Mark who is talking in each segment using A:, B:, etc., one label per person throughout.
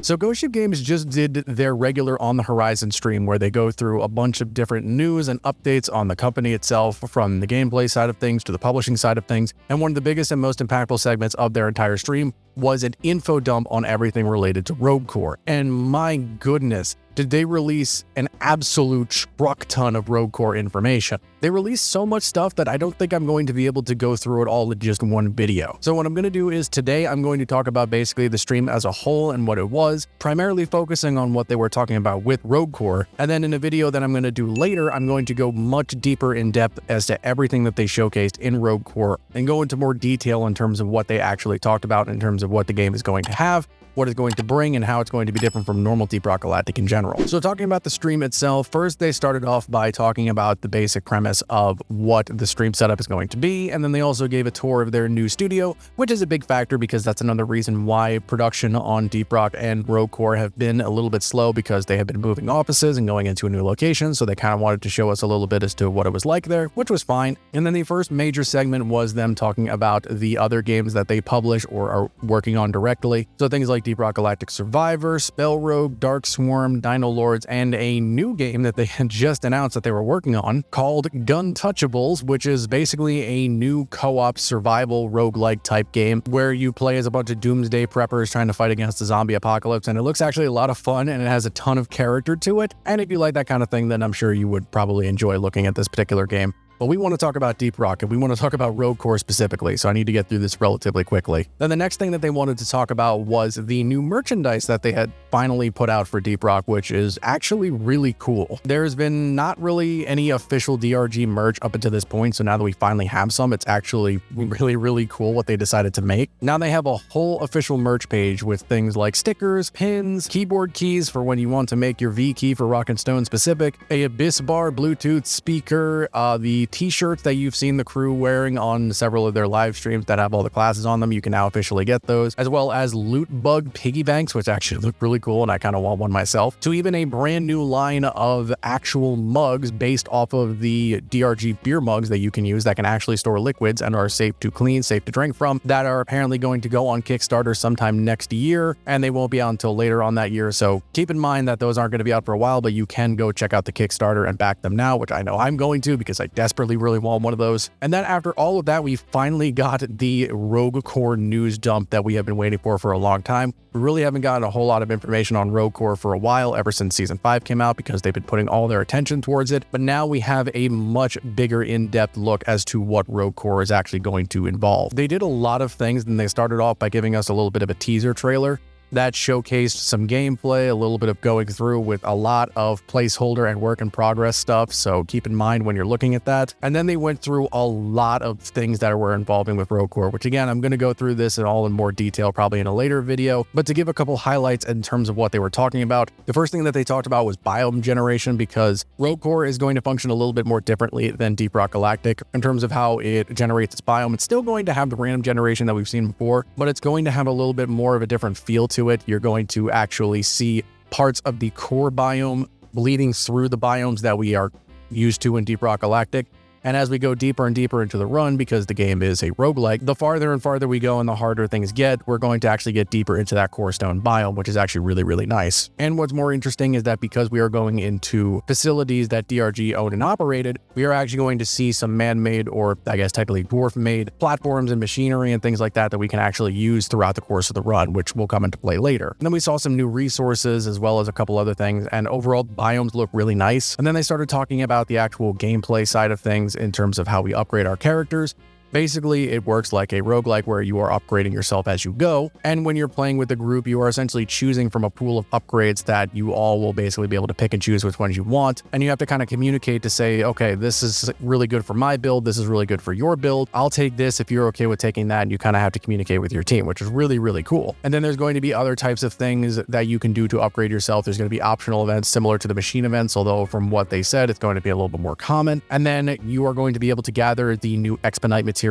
A: So Ghost Ship Games just did their regular On the Horizon stream where they go through a bunch of different news and updates on the company itself, from the gameplay side of things to the publishing side of things. And one of the biggest and most impactful segments of their entire stream was an info dump on everything related to Rogue Core. And my goodness, did they release an absolute truck ton of Rogue Core information. They released so much stuff that I don't think I'm going to be able to go through it all in just one video. So what I'm going to do is today I'm going to talk about basically the stream as a whole and what it was, primarily focusing on what they were talking about with Rogue Core. And then in a video that I'm going to do later, I'm going to go much deeper in depth as to everything that they showcased in Rogue Core and go into more detail in terms of what they actually talked about in terms of what the game is going to have, what it's going to bring, and how it's going to be different from normal DeepRockGalactic in general. So talking about the stream itself, first they started off by talking about the basic premise of what the stream setup is going to be, and then they also gave a tour of their new studio, which is a big factor because that's another reason why production on DeepRock and Rogue Core have been a little bit slow, because they have been moving offices and going into a new location, so they kind of wanted to show us a little bit as to what it was like there, which was fine. And then the first major segment was them talking about the other games that they publish or are working on directly, so things like DeepRockGalactic Survivor, Spell Rogue, Dark Swarm, Dino Lords, and a new game that they had just announced that they were working on called Guntouchables, which is basically a new co-op survival roguelike type game where you play as a bunch of doomsday preppers trying to fight against the zombie apocalypse, and it looks actually a lot of fun and it has a ton of character to it. And if you like that kind of thing, then I'm sure you would probably enjoy looking at this particular game. But we want to talk about DeepRock, and we want to talk about Rogue Core specifically, so I need to get through this relatively quickly. Then the next thing that they wanted to talk about was the new merchandise that they had finally put out for DeepRock, which is actually really cool. There's been not really any official DRG merch up until this point, so now that we finally have some, it's actually really cool what they decided to make. Now they have a whole official merch page with things like stickers, pins, keyboard keys for when you want to make your V key for Rock and Stone specific, a Abyss bar, Bluetooth speaker, the t-shirts that you've seen the crew wearing on several of their live streams that have all the classes on them. You can now officially get those, as well as loot bug piggy banks, which actually look really cool, and I kind of want one myself, to even a brand new line of actual mugs based off of the DRG beer mugs that you can use that can actually store liquids and are safe to clean, safe to drink from, that are apparently going to go on Kickstarter sometime next year, and they won't be out until later on that year. So keep in mind that those aren't going to be out for a while, but you can go check out the Kickstarter and back them now, which I know I'm going to because I desperately really want one of those. And then after all of that, we finally got the Rogue Core news dump that we have been waiting for a long time. We really haven't gotten a whole lot of information on Rogue Core for a while, ever since Season 5 came out, because they've been putting all their attention towards it. But now we have a much bigger in-depth look as to what Rogue Core is actually going to involve. They did a lot of things, and they started off by giving us a little bit of a teaser trailer that showcased some gameplay, a little bit of going through with a lot of placeholder and work in progress stuff, so keep in mind when you're looking at that. And then they went through a lot of things that were involving with Rogue Core, which again, I'm going to go through this in more detail probably in a later video, but to give a couple highlights in terms of what they were talking about, the first thing that they talked about was biome generation, because Rogue Core is going to function a little bit more differently than DeepRockGalactic in terms of how it generates its biome. It's still going to have the random generation that we've seen before, but it's going to have a little bit more of a different feel to it. You're going to actually see parts of the core biome bleeding through the biomes that we are used to in DeepRockGalactic. And as we go deeper and deeper into the run, because the game is a roguelike, the farther and farther we go and the harder things get, we're going to actually get deeper into that core stone biome, which is actually really nice. And what's more interesting is that because we are going into facilities that DRG owned and operated, we are actually going to see some man-made, or I guess technically dwarf-made, platforms and machinery and things like that that we can actually use throughout the course of the run, which will come into play later. And then we saw some new resources as well as a couple other things, and overall biomes look really nice. And then they started talking about the actual gameplay side of things in terms of how we upgrade our characters. Basically, it works like a roguelike where you are upgrading yourself as you go, and when you're playing with a group, you are essentially choosing from a pool of upgrades that you all will basically be able to pick and choose which ones you want, and you have to kind of communicate to say, okay, this is really good for my build, this is really good for your build, I'll take this if you're okay with taking that, and you kind of have to communicate with your team, which is really cool. And then there's going to be other types of things that you can do to upgrade yourself. There's going to be optional events similar to the machine events, although from what they said, it's going to be a little bit more common. And then you are going to be able to gather the new Expedite material,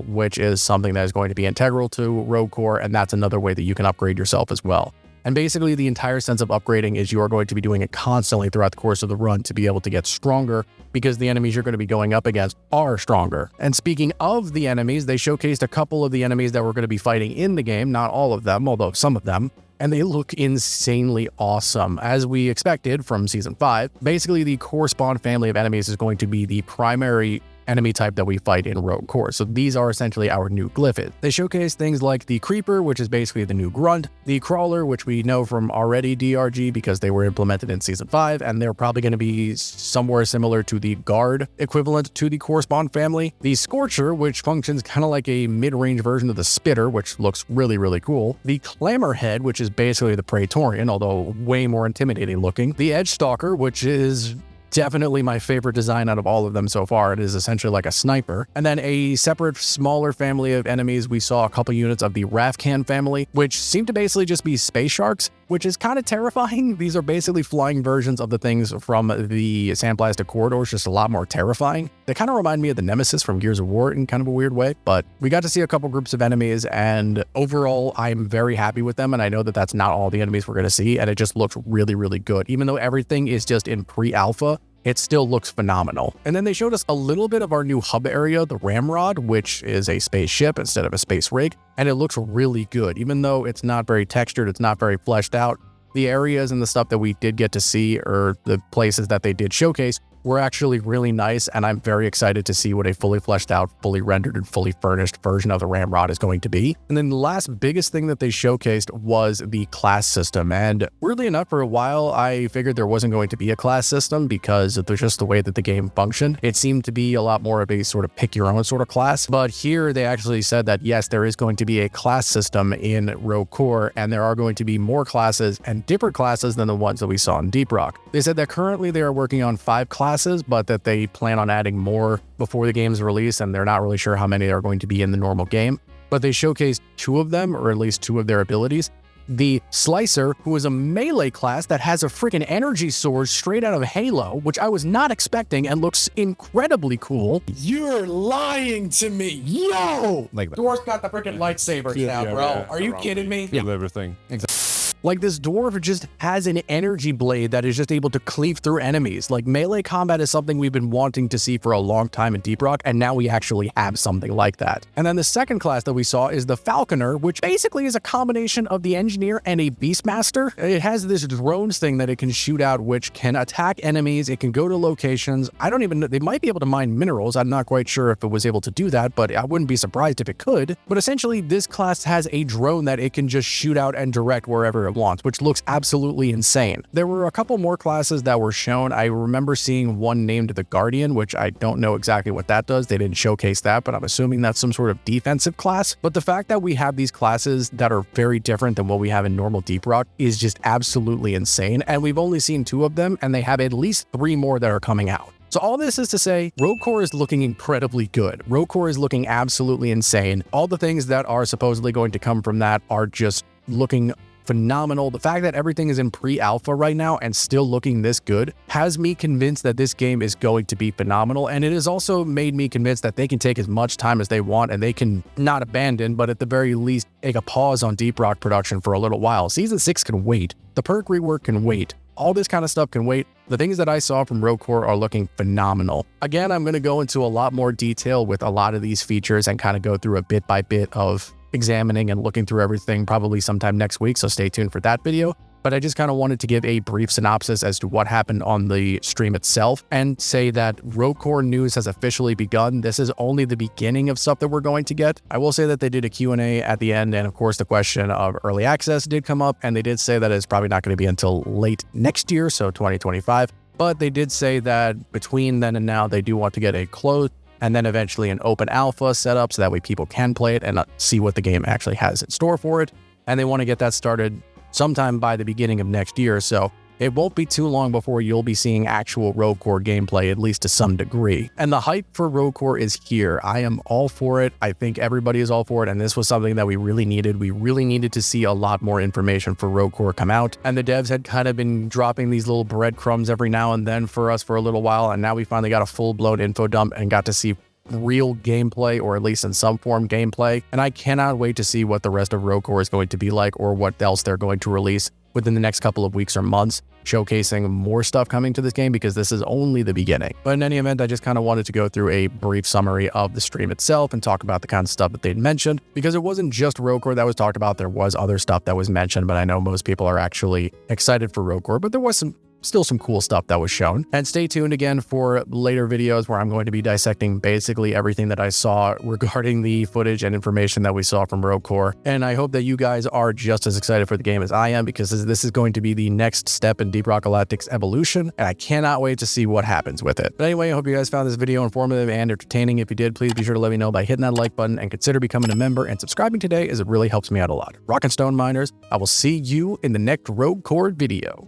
A: which is something that is going to be integral to Rogue Core, and that's another way that you can upgrade yourself as well. And basically the entire sense of upgrading is you are going to be doing it constantly throughout the course of the run to be able to get stronger, because the enemies you're going to be going up against are stronger. And speaking of the enemies, they showcased a couple of the enemies that we're going to be fighting in the game, not all of them, although some of them. and they look insanely awesome. As we expected from Season 5, basically the core spawn family of enemies is going to be the primary enemy type that we fight in Rogue Core. So these are essentially our new glyphids. They showcase things like the Creeper, which is basically the new Grunt, the Crawler, which we know from already DRG because they were implemented in Season 5, and they're probably going to be somewhere similar to the Guard equivalent to the core spawn family, the Scorcher, which functions kind of like a mid-range version of the Spitter, which looks really, really cool, the Clamorhead, which is basically the Praetorian, although way more intimidating looking, the Edge Stalker, which is definitely my favorite design out of all of them so far. It is essentially like a sniper. And then a separate, smaller family of enemies, we saw a couple units of the Rafcan family, which seem to basically just be space sharks, which is kind of terrifying. These are basically flying versions of the things from the Sandblasted Corridors, just a lot more terrifying. They kind of remind me of the Nemesis from Gears of War in kind of a weird way, but we got to see a couple groups of enemies, and overall, I'm very happy with them, and I know that that's not all the enemies we're going to see, and it just looks really, really good. Even though everything is just in pre-alpha, it still looks phenomenal. And then they showed us a little bit of our new hub area, the Ramrod, which is a spaceship instead of a space rig, and it looks really good. Even though it's not very textured, it's not very fleshed out, the areas and the stuff that we did get to see, or the places that they did showcase, were actually really nice, and I'm very excited to see what a fully fleshed out, fully rendered, and fully furnished version of the Ramrod is going to be. And then the last biggest thing that they showcased was the class system, and weirdly enough, for a while, I figured there wasn't going to be a class system because of just the way that the game functioned. It seemed to be a lot more of a sort of pick your own sort of class, but here they actually said that yes, there is going to be a class system in Rogue Core, and there are going to be more classes and different classes than the ones that we saw in Deep Rock. They said that currently they are working on 5 classes, but that they plan on adding more before the game's release, and they're not really sure how many are going to be in the normal game. But they showcased 2 of them, or at least 2 of their abilities. The Slicer, who is a melee class that has a freaking energy sword straight out of Halo, which I was not expecting and looks incredibly cool.
B: You're lying to me. Yo!
A: Like that.
B: Dwarf's got the freaking lightsabers now, bro. Are you kidding me?
C: Yeah. Everything.
A: Exactly. Like, this dwarf just has an energy blade that is just able to cleave through enemies. Like, melee combat is something we've been wanting to see for a long time in Deep Rock, and now we actually have something like that. And then the second class that we saw is the Falconer, which basically is a combination of the Engineer and a Beastmaster. It has this drones thing that it can shoot out, which can attack enemies. It can go to locations. I don't even know. They might be able to mine minerals. I'm not quite sure if it was able to do that, but I wouldn't be surprised if it could. But essentially, this class has a drone that it can just shoot out and direct wherever it wants, which looks absolutely insane. There were a couple more classes that were shown. I remember seeing one named the Guardian, which I don't know exactly what that does. They didn't showcase that, but I'm assuming that's some sort of defensive class. But the fact that we have these classes that are very different than what we have in normal Deep Rock is just absolutely insane. And we've only seen 2 of them, and they have at least 3 more that are coming out. So all this is to say, Rogue Core is looking incredibly good. Rogue Core is looking absolutely insane. All the things that are supposedly going to come from that are just looking phenomenal. The fact that everything is in pre-alpha right now and still looking this good has me convinced that this game is going to be phenomenal, and it has also made me convinced that they can take as much time as they want, and they can not abandon, but at the very least take a pause on Deep Rock production for a little while. Season 6 can wait. The perk rework can wait. All this kind of stuff can wait. The things that I saw from Rogue Core are looking phenomenal. Again, I'm going to go into a lot more detail with a lot of these features and kind of go through a bit by bit of examining and looking through everything probably sometime next week, so stay tuned for that video. But I just kind of wanted to give a brief synopsis as to what happened on the stream itself and say that Rogue Core news has officially begun. This is only the beginning of stuff that we're going to get. I will say that they did a Q&A at the end, and of course the question of early access did come up, and they did say that it's probably not going to be until late next year, so 2025. But they did say that between then and now, they do want to get a closed and then eventually an open alpha setup so that way people can play it and see what the game actually has in store for it. And they want to get that started sometime by the beginning of next year, so it won't be too long before you'll be seeing actual Rogue Core gameplay, at least to some degree. And the hype for Rogue Core is here. I am all for it. I think everybody is all for it, and this was something that we really needed. We really needed to see a lot more information for Rogue Core come out, and the devs had kind of been dropping these little breadcrumbs every now and then for us for a little while, and now we finally got a full-blown info dump and got to see real gameplay, or at least in some form gameplay, and I cannot wait to see what the rest of Rogue Core is going to be like or what else they're going to release. within the next couple of weeks or months, showcasing more stuff coming to this game, because this is only the beginning. But in any event, I just kind of wanted to go through a brief summary of the stream itself and talk about the kind of stuff that they'd mentioned, because it wasn't just Rogue Core that was talked about. There was other stuff that was mentioned, but I know most people are actually excited for Rogue Core, but there was still some cool stuff that was shown. And stay tuned again for later videos where I'm going to be dissecting basically everything that I saw regarding the footage and information that we saw from Rogue Core. And I hope that you guys are just as excited for the game as I am, because this is going to be the next step in DeepRockGalactic's evolution, and I cannot wait to see what happens with it. But anyway, I hope you guys found this video informative and entertaining. If you did, please be sure to let me know by hitting that like button, and consider becoming a member and subscribing today, as it really helps me out a lot. Rock and Stone Miners, I will see you in the next Rogue Core video.